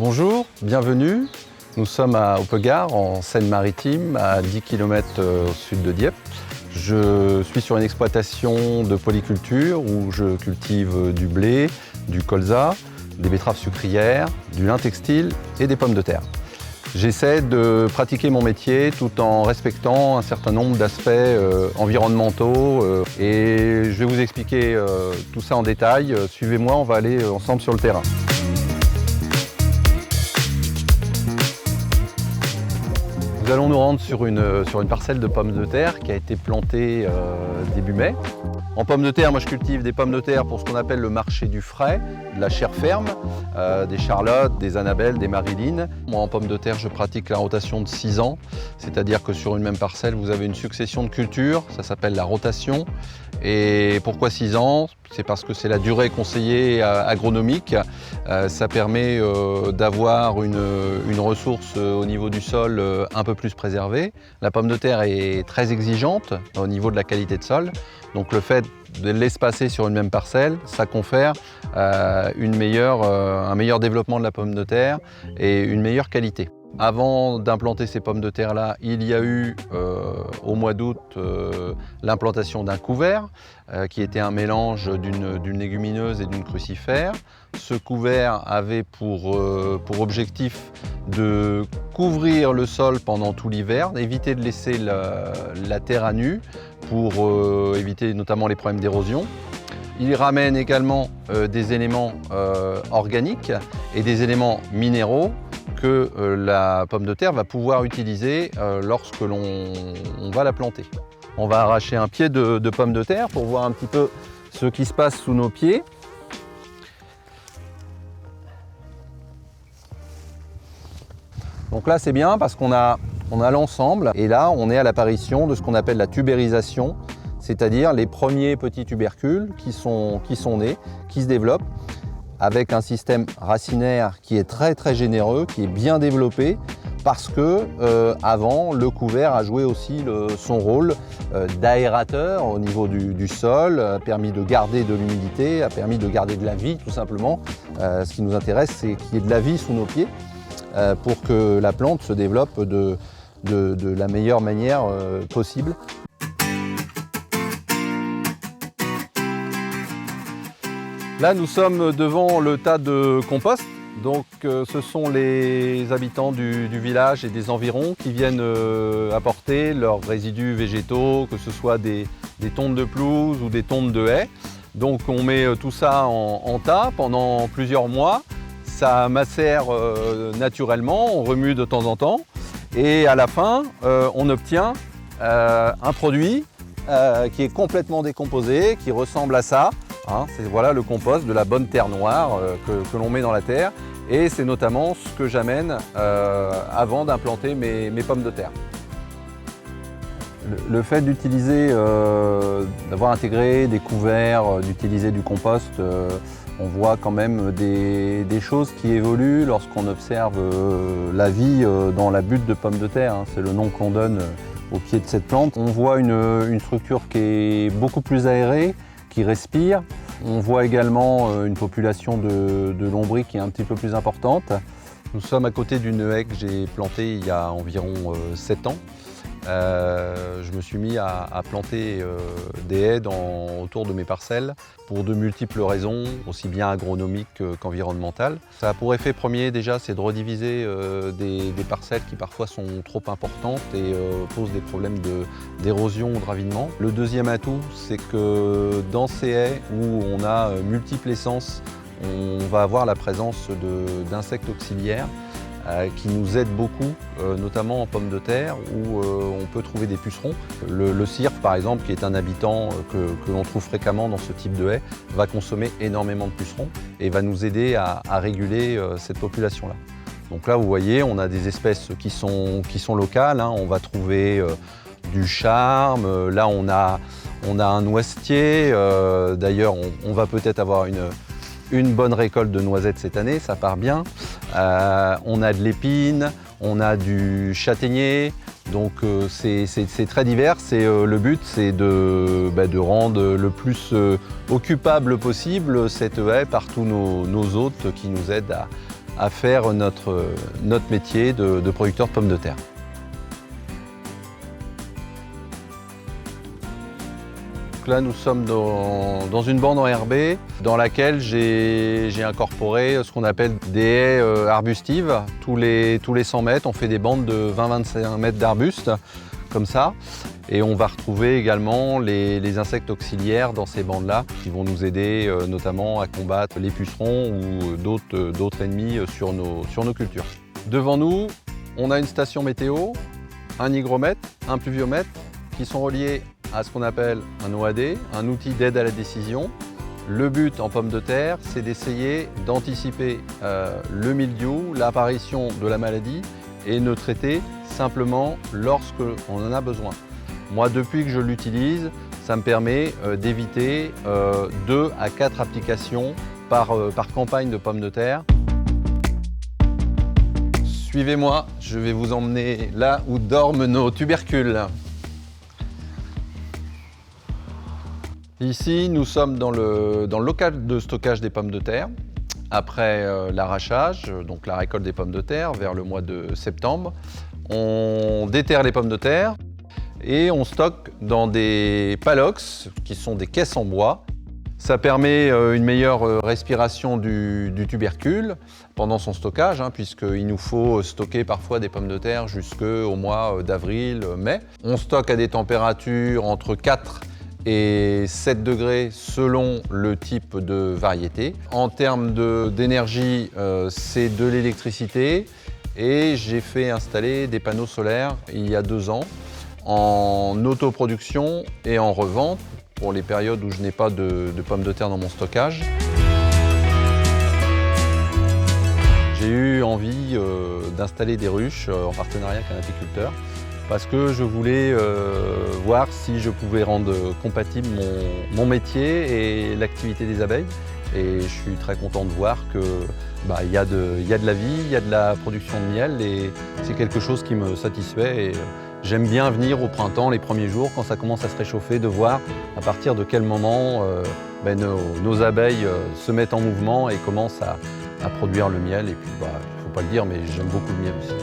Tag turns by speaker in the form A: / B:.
A: Bonjour, bienvenue. Nous sommes à Hoppegarde, en Seine-Maritime, à 10 km au sud de Dieppe. Je suis sur une exploitation de polyculture où je cultive du blé, du colza, des betteraves sucrières, du lin textile et des pommes de terre. J'essaie de pratiquer mon métier tout en respectant un certain nombre d'aspects environnementaux et je vais vous expliquer tout ça en détail. Suivez-moi, on va aller ensemble sur le terrain. Nous allons nous rendre sur une parcelle de pommes de terre qui a été plantée début mai. En pommes de terre, moi je cultive des pommes de terre pour ce qu'on appelle le marché du frais, de la chair ferme, des charlottes, des annabelles, des marilines. Moi en pommes de terre, je pratique la rotation de 6 ans, c'est-à-dire que sur une même parcelle, vous avez une succession de cultures, ça s'appelle la rotation. Et pourquoi 6 ans? C'est parce que c'est la durée conseillée agronomique. Ça permet d'avoir une ressource au niveau du sol un peu plus préservée. La pomme de terre est très exigeante au niveau de la qualité de sol. Donc le fait de l'espacer sur une même parcelle, ça confère un meilleur développement de la pomme de terre et une meilleure qualité. Avant d'implanter ces pommes de terre-là, il y a eu au mois d'août l'implantation d'un couvert qui était un mélange d'une légumineuse et d'une crucifère. Ce couvert avait pour objectif de couvrir le sol pendant tout l'hiver, d'éviter de laisser la terre à nu pour éviter notamment les problèmes d'érosion. Il ramène également des éléments organiques et des éléments minéraux que la pomme de terre va pouvoir utiliser lorsque l'on va la planter. On va arracher un pied de pomme de terre pour voir un petit peu ce qui se passe sous nos pieds. Donc là c'est bien parce qu'on a l'ensemble et là on est à l'apparition de ce qu'on appelle la tubérisation, c'est-à-dire les premiers petits tubercules qui sont nés, qui se développent avec un système racinaire qui est très généreux, qui est bien développé parce que avant le couvert a joué aussi son rôle d'aérateur au niveau du sol, a permis de garder de l'humidité, a permis de garder de la vie tout simplement. Ce qui nous intéresse, c'est qu'il y ait de la vie sous nos pieds pour que la plante se développe de la meilleure manière possible. Là, nous sommes devant le tas de compost. Donc, ce sont les habitants du village et des environs qui viennent apporter leurs résidus végétaux, que ce soit des tontes de pelouse ou des tontes de haies. Donc, on met tout ça en tas pendant plusieurs mois. Ça macère naturellement, on remue de temps en temps. Et à la fin, on obtient un produit qui est complètement décomposé, qui ressemble à ça. C'est voilà le compost de la bonne terre noire que l'on met dans la terre et c'est notamment ce que j'amène avant d'implanter mes pommes de terre. Le fait d'utiliser, d'avoir intégré des couverts, d'utiliser du compost, on voit quand même des choses qui évoluent lorsqu'on observe la vie dans la butte de pommes de terre. C'est le nom qu'on donne au pied de cette plante. On voit une structure qui est beaucoup plus aérée, qui respire. On voit également une population de lombris qui est un petit peu plus importante. Nous sommes à côté d'une haie que j'ai plantée il y a environ 7 ans. Je me suis mis à planter des haies autour de mes parcelles pour de multiples raisons, aussi bien agronomiques qu'environnementales. Ça a pour effet premier déjà, c'est de rediviser des parcelles qui parfois sont trop importantes et posent des problèmes d'érosion ou de ravinement. Le deuxième atout, c'est que dans ces haies où on a multiples essences, on va avoir la présence d'insectes auxiliaires qui nous aident beaucoup, notamment en pommes de terre où on peut trouver des pucerons. Le cirque par exemple, qui est un habitant que l'on trouve fréquemment dans ce type de haie, va consommer énormément de pucerons et va nous aider à réguler cette population-là. Donc là vous voyez, on a des espèces qui sont locales, on va trouver du charme, là on a un noisetier, d'ailleurs on va peut-être avoir une bonne récolte de noisettes cette année, ça part bien. On a de l'épine, on a du châtaignier, donc c'est très divers. Le but, c'est de rendre le plus occupable possible cette haie par tous nos hôtes qui nous aident à faire notre métier de producteur de pommes de terre. Donc là, nous sommes dans une bande enherbée dans laquelle j'ai incorporé ce qu'on appelle des haies arbustives. Tous les 100 mètres, on fait des bandes de 20-25 mètres d'arbustes, comme ça. Et on va retrouver également les insectes auxiliaires dans ces bandes-là qui vont nous aider notamment à combattre les pucerons ou d'autres ennemis sur nos cultures. Devant nous, on a une station météo, un hygromètre, un pluviomètre qui sont reliés à ce qu'on appelle un OAD, un outil d'aide à la décision. Le but en pommes de terre, c'est d'essayer d'anticiper le mildiou, l'apparition de la maladie et ne traiter simplement lorsqu'on en a besoin. Moi, depuis que je l'utilise, ça me permet d'éviter 2 à 4 applications par campagne de pommes de terre. Suivez-moi, je vais vous emmener là où dorment nos tubercules. Ici, nous sommes dans le local de stockage des pommes de terre. Après l'arrachage, donc la récolte des pommes de terre, vers le mois de septembre, on déterre les pommes de terre et on stocke dans des palox, qui sont des caisses en bois. Ça permet une meilleure respiration du tubercule pendant son stockage, puisqu'il nous faut stocker parfois des pommes de terre jusqu'au mois d'avril, mai. On stocke à des températures entre 4 et 7 degrés selon le type de variété. En termes d'énergie, c'est de l'électricité et j'ai fait installer des panneaux solaires il y a 2 ans en autoproduction et en revente pour les périodes où je n'ai pas de pommes de terre dans mon stockage. J'ai eu envie d'installer des ruches en partenariat avec un apiculteur parce que je voulais voir si je pouvais rendre compatible mon métier et l'activité des abeilles. Et je suis très content de voir qu'il y a de la vie, il y a de la production de miel et c'est quelque chose qui me satisfait. Et j'aime bien venir au printemps, les premiers jours, quand ça commence à se réchauffer, de voir à partir de quel moment nos abeilles se mettent en mouvement et commencent à produire le miel. Et puis, il ne faut pas le dire, mais j'aime beaucoup le miel aussi.